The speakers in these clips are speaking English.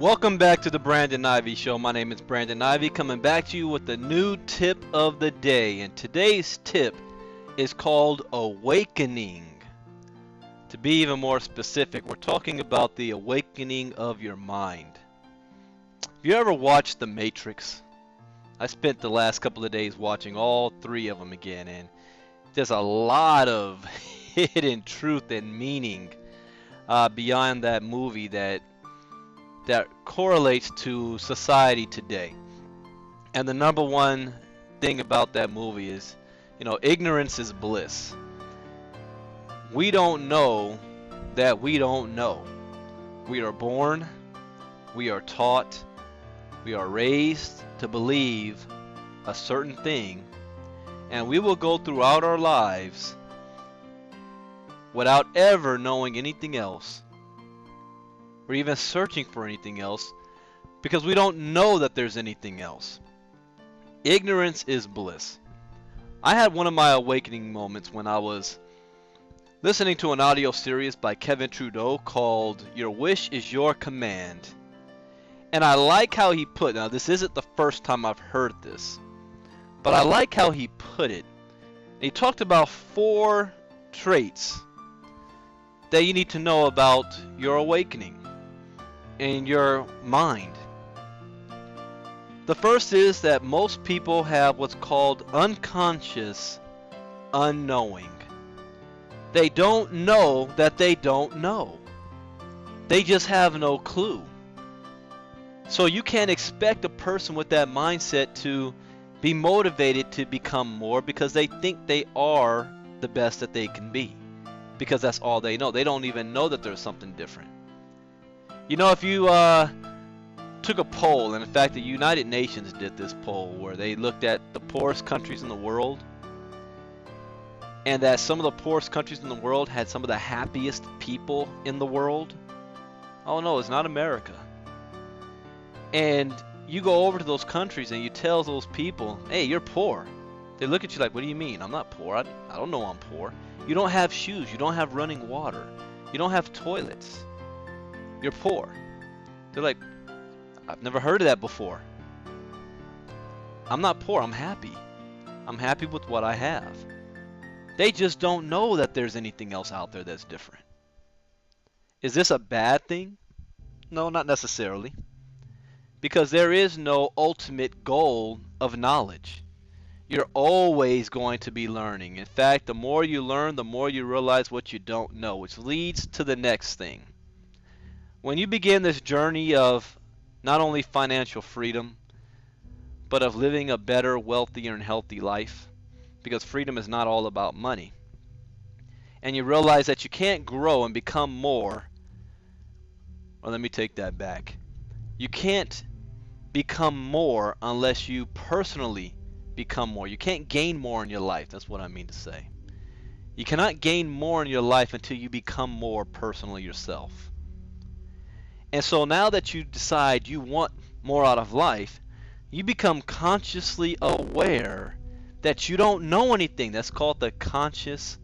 Welcome back to the Brandon Ivey Show. My name is Brandon Ivey, coming back to you with a new tip of the day. And today's tip is called awakening. To be even more specific, we're talking about the awakening of your mind. Have you ever watched The Matrix? I spent the last couple of days watching all three of them again, and there's a lot of hidden truth and meaning beyond that movie that correlates to society today. And the number one thing about that movie is, ignorance is bliss. We don't know that we don't know. We are born, we are taught, we are raised to believe a certain thing, and we will go throughout our lives without ever knowing anything else, or even searching for anything else, because we don't know that there's anything else. Ignorance is bliss. I had one of my awakening moments when I was listening to an audio series by Kevin Trudeau called Your Wish is Your Command. And I like how he put, now this isn't the first time I've heard this, but I like how he put it. He talked about 4 traits that you need to know about your awakening in your mind. The first is that most people have what's called unconscious unknowing. They don't know that they don't know. They just have no clue. So you can't expect a person with that mindset to be motivated to become more because they think they are the best that they can be, because that's all they know. They don't even know that there's something different. If you took a poll, and in fact the United Nations did this poll where they looked at the poorest countries in the world, and that some of the poorest countries in the world had some of the happiest people in the world. Oh no, it's not America. And you go over to those countries and you tell those people, hey, you're poor. They look at you like, what do you mean? I'm not poor. I don't know I'm poor. You don't have shoes. You don't have running water. You don't have toilets. You're poor. They're like, I've never heard of that before. I'm not poor. I'm happy. I'm happy with what I have. They just don't know that there's anything else out there that's different. Is this a bad thing? No, not necessarily. Because there is no ultimate goal of knowledge. You're always going to be learning. In fact, the more you learn, the more you realize what you don't know, which leads to the next thing. When you begin this journey of not only financial freedom, but of living a better, wealthier, and healthy life, because freedom is not all about money, and you realize that you can't grow and become more, or let me take that back. You can't become more unless you personally become more. You can't gain more in your life. That's what I mean to say. You cannot gain more in your life until you become more personally yourself. And so now that you decide you want more out of life, you become consciously aware that you don't know anything. That's called the conscious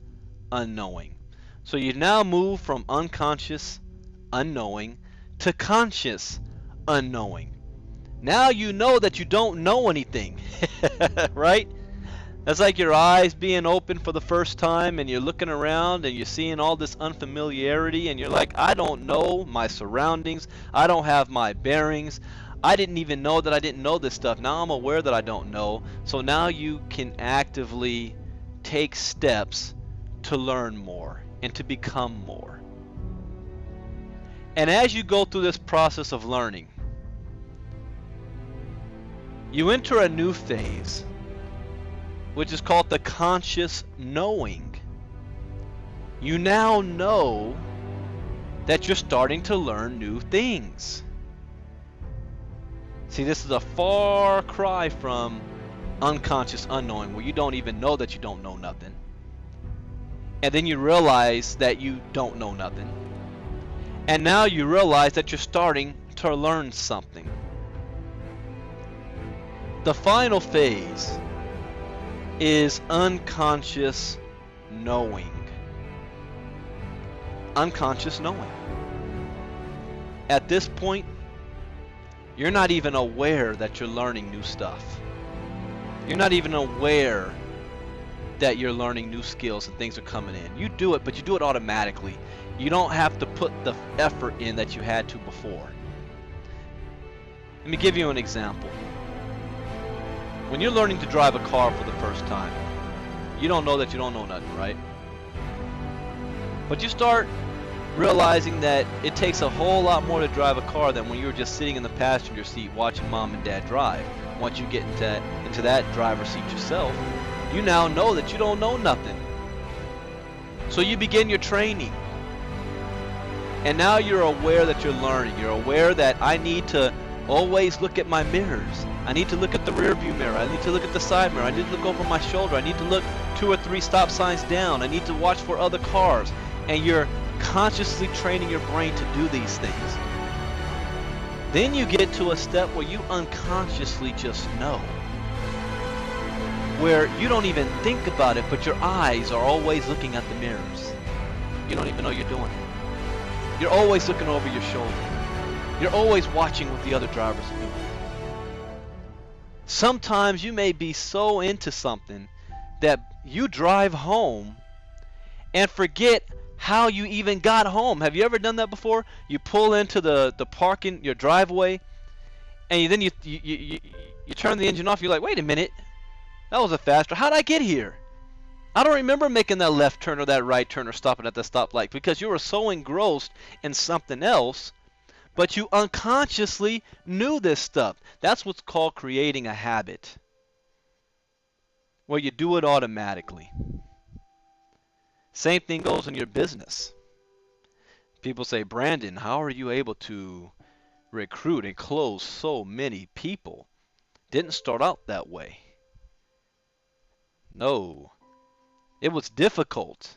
unknowing. So you now move from unconscious unknowing to conscious unknowing. Now you know that you don't know anything, right? That's like your eyes being open for the first time and you're looking around and you're seeing all this unfamiliarity and you're like, I don't know my surroundings. I don't have my bearings. I didn't even know that I didn't know this stuff. Now I'm aware that I don't know. So now you can actively take steps to learn more and to become more. And as you go through this process of learning, you enter a new phase, which is called the conscious knowing. You now know that you're starting to learn new things. See, this is a far cry from unconscious unknowing, where you don't even know that you don't know nothing. And then you realize that you don't know nothing. And now you realize that you're starting to learn something. The final phase is unconscious knowing. Unconscious knowing. At this point, You're not even aware that you're learning new stuff. You're not even aware that you're learning new skills and things are coming in. You do it, but you do it automatically. You don't have to put the effort in that you had to before. Let me give you an example. When you're learning to drive a car for the first time, you don't know that you don't know nothing, right? But you start realizing that it takes a whole lot more to drive a car than when you were just sitting in the passenger seat watching mom and dad drive. Once you get into that driver's seat yourself, you now know that you don't know nothing. So you begin your training. And now you're aware that you're learning. You're aware that I need to always look at my mirrors. I need to look at the rear view mirror. I need to look at the side mirror. I need to look over my shoulder. I need to look 2 or 3 stop signs down. I need to watch for other cars. And you're consciously training your brain to do these things. Then you get to a step where you unconsciously just know. Where you don't even think about it, but your eyes are always looking at the mirrors. You don't even know you're doing it. You're always looking over your shoulder. You're always watching what the other drivers are doing. Sometimes you may be so into something that you drive home and forget how you even got home. Have you ever done that before? You pull into the parking, your driveway, and then you turn the engine off. You're like, wait a minute, that was a faster. How'd I get here? I don't remember making that left turn or that right turn or stopping at the stoplight because you were so engrossed in something else, but you unconsciously knew this stuff. That's what's called creating a habit, where you do it automatically. Same thing goes in your business. People say, Brandon, how are you able to recruit and close so many people? Didn't start out that way. No. It was difficult.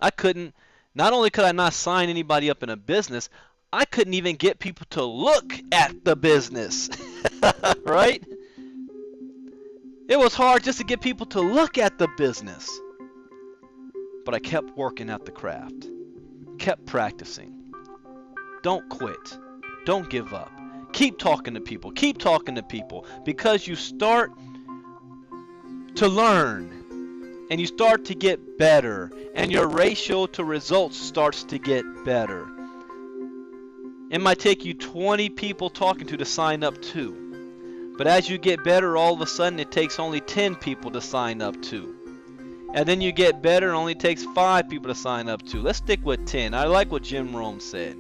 Not only could I not sign anybody up in a business, I couldn't even get people to look at the business. Right? It was hard just to get people to look at the business. But I kept working at the craft. Kept practicing. Don't quit. Don't give up. Keep talking to people. Keep talking to people. Because you start to learn. And you start to get better. And your ratio to results starts to get better. It might take you 20 people talking to sign up to. But as you get better, all of a sudden it takes only 10 people to sign up to. And then you get better, it only takes 5 people to sign up to. Let's stick with 10. I like what Jim Rome said.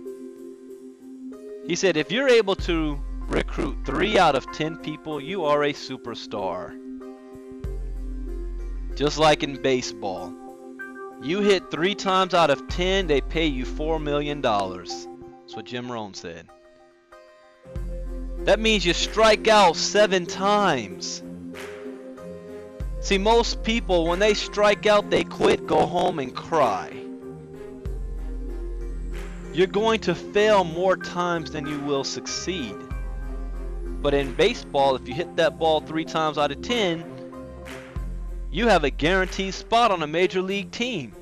He said, if you're able to recruit 3 out of 10 people, you are a superstar. Just like in baseball. You hit 3 times out of 10, they pay you $4 million. That's what Jim Rome said. That means you strike out 7 times. See, most people, when they strike out, they quit, go home, and cry. You're going to fail more times than you will succeed. But in baseball, if you hit that ball 3 times out of 10, you have a guaranteed spot on a major league team.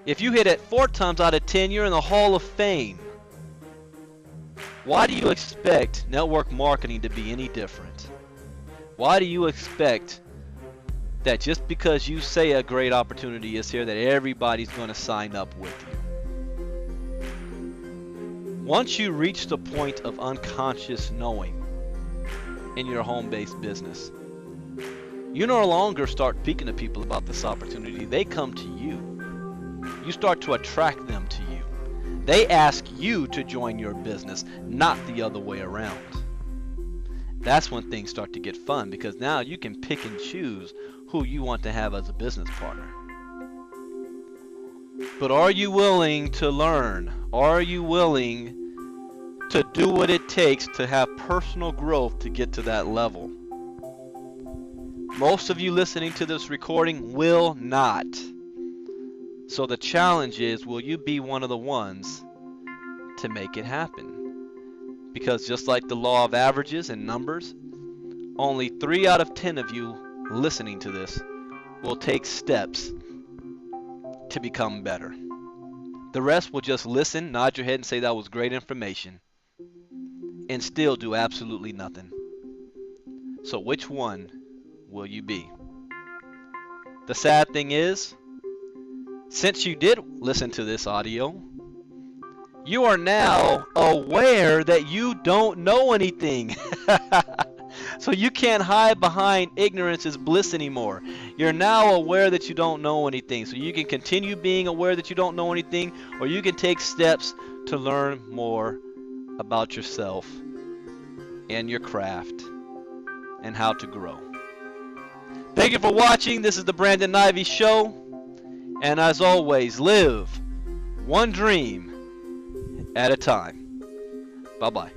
If you hit it 4 times out of 10, you're in the Hall of Fame. Why do you expect network marketing to be any different? Why do you expect that just because you say a great opportunity is here, that everybody's going to sign up with you? Once you reach the point of unconscious knowing in your home-based business, you no longer start speaking to people about this opportunity. They come to you. You start to attract them to you. They ask you to join your business, not the other way around. That's when things start to get fun, because now you can pick and choose who you want to have as a business partner. But are you willing to learn? Are you willing to do what it takes to have personal growth to get to that level? Most of you listening to this recording will not. So the challenge is, will you be one of the ones to make it happen? Because just like the law of averages and numbers, only 3 out of 10 of you listening to this will take steps to become better. The rest will just listen, nod your head, and say that was great information, and still do absolutely nothing. So which one will you be? The sad thing is, since you did listen to this audio, you are now aware that you don't know anything. So you can't hide behind ignorance is bliss anymore. You're now aware that you don't know anything. So you can continue being aware that you don't know anything, or you can take steps to learn more about yourself and your craft and how to grow. Thank you for watching. This is the Brandon Ivey Show. And as always, live one dream at a time. Bye-bye.